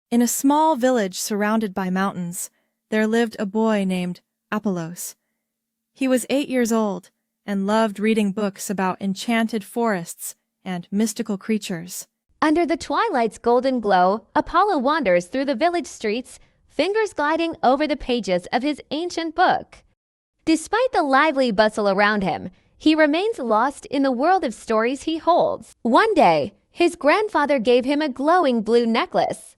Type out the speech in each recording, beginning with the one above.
In a small village surrounded by mountains, there lived a boy named Apollos. He was 8 years old and loved reading books about enchanted forests and mystical creatures. Under the twilight's golden glow, Apollo wanders through the village streets, fingers gliding over the pages of his ancient book. Despite the lively bustle around him, he remains lost in the world of stories he holds. One day, his grandfather gave him a glowing blue necklace.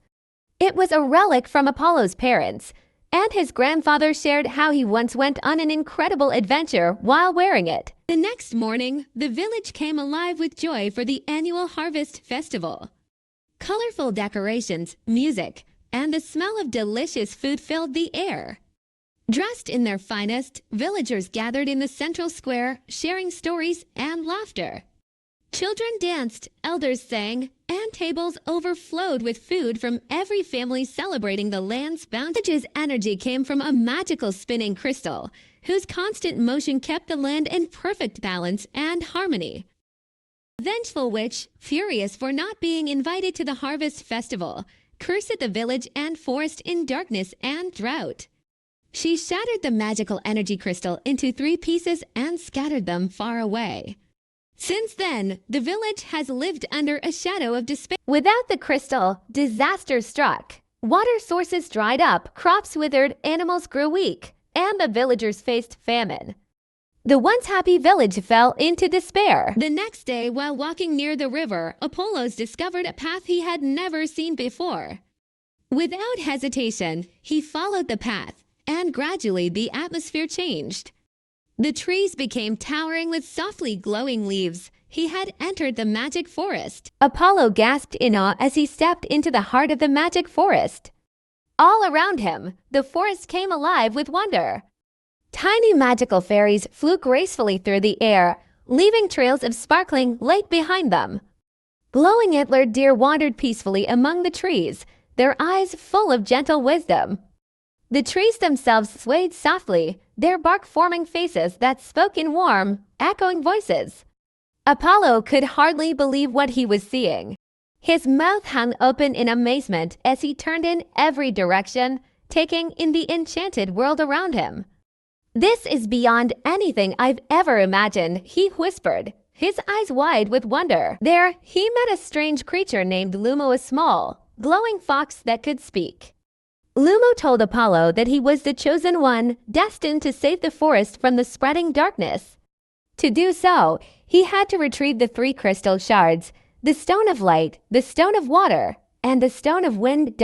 It was a relic from Apollo's parents, and his grandfather shared how he once went on an incredible adventure while wearing it. The next morning, the village came alive with joy for the annual harvest festival. Colorful decorations, music, and the smell of delicious food filled the air. Dressed in their finest, villagers gathered in the central square, sharing stories and laughter. Children danced, elders sang, and tables overflowed with food from every family celebrating the land's bounty. The village's energy came from a magical spinning crystal, whose constant motion kept the land in perfect balance and harmony. The vengeful witch, furious for not being invited to the harvest festival, cursed the village and forest in darkness and drought. She shattered the magical energy crystal into 3 pieces and scattered them far away. Since then, the village has lived under a shadow of despair. Without the crystal, disaster struck. Water sources dried up, crops withered, animals grew weak, and the villagers faced famine. The once happy village fell into despair. The next day, while walking near the river, Apollos discovered a path he had never seen before. Without hesitation, he followed the path, and gradually the atmosphere changed. The trees became towering with softly glowing leaves. He had entered the magic forest. Apollo gasped in awe as he stepped into the heart of the magic forest. All around him, the forest came alive with wonder. Tiny magical fairies flew gracefully through the air, leaving trails of sparkling light behind them. Glowing antlered deer wandered peacefully among the trees, their eyes full of gentle wisdom. The trees themselves swayed softly, their bark forming faces that spoke in warm, echoing voices. Apollo could hardly believe what he was seeing. His mouth hung open in amazement as he turned in every direction, taking in the enchanted world around him. "This is beyond anything I've ever imagined," he whispered, his eyes wide with wonder. There, he met a strange creature named Lumo, a small, glowing fox that could speak. Lumo told Apollo that he was the chosen one, destined to save the forest from the spreading darkness. To do so, he had to retrieve the 3 crystal shards, the stone of light, the stone of water, and the stone of wind.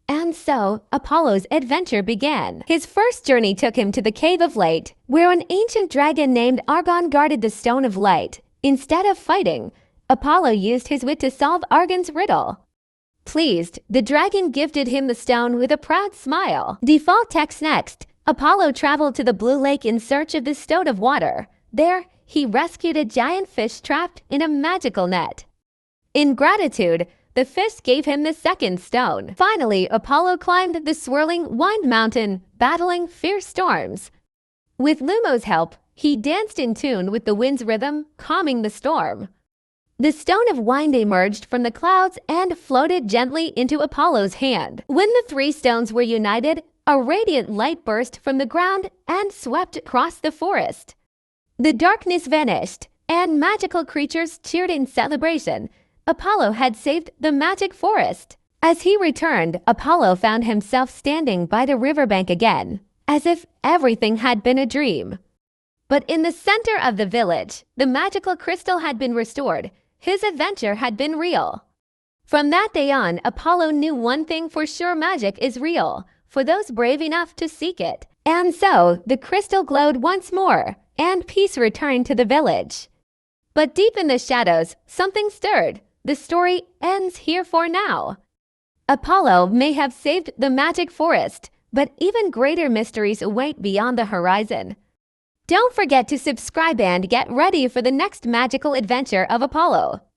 And so, Apollo's adventure began. His first journey took him to the Cave of Light, where an ancient dragon named Argon guarded the stone of light. Instead of fighting, Apollo used his wit to solve Argon's riddle. Pleased, the dragon gifted him the stone with a proud smile. Default text next. Apollo traveled to the Blue Lake in search of the stone of water. There, he rescued a giant fish trapped in a magical net. In gratitude, the fish gave him the second stone. Finally, Apollo climbed the swirling Wind Mountain, battling fierce storms. With Lumo's help, he danced in tune with the wind's rhythm, calming the storm. The stone of wind emerged from the clouds and floated gently into Apollo's hand. When the 3 stones were united, a radiant light burst from the ground and swept across the forest. The darkness vanished, and magical creatures cheered in celebration. Apollo had saved the magic forest. As he returned, Apollo found himself standing by the riverbank again, as if everything had been a dream. But in the center of the village, the magical crystal had been restored. His adventure had been real. From that day on, Apollo knew one thing for sure: magic is real, for those brave enough to seek it. And so, the crystal glowed once more, and peace returned to the village. But deep in the shadows, something stirred. The story ends here for now. Apollo may have saved the magic forest, but even greater mysteries await beyond the horizon. Don't forget to subscribe and get ready for the next magical adventure of Apollo.